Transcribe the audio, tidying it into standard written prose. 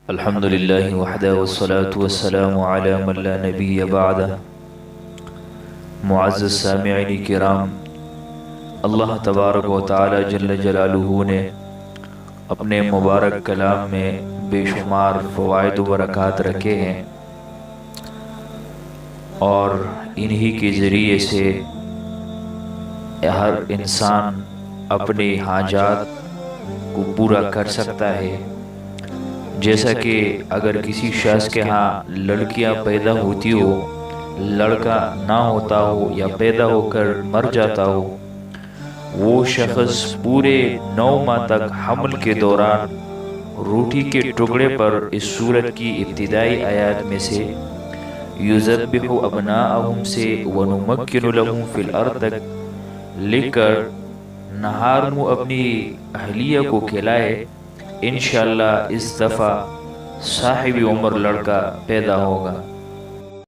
الحمد للہ وحدہ والصلاة والسلام علی من لا نبی بعدہ۔ معزز سامعین کرام، اللہ تبارک و تعالی جل جلالہ نے اپنے مبارک کلام میں بے شمار فوائد و برکات رکھے ہیں، اور انہی کے ذریعے سے ہر انسان اپنی حاجات کو پورا کر سکتا ہے۔ جیسا کہ اگر کسی شخص کے ہاں لڑکیاں پیدا ہوتی ہو، لڑکا نہ ہوتا ہو یا پیدا ہو کر مر جاتا ہو، وہ شخص پورے 9 ماہ تک حمل کے دوران روٹی کے ٹکڑے پر اس سورت کی ابتدائی آیات میں سے یذبح ابناءہم سے ونمکن لہم فی الارض تک لکھ کر نہار میں اپنی اہلیہ کو کھلائے، انشاءاللہ اس دفعہ صاحب عمر لڑکا پیدا ہوگا۔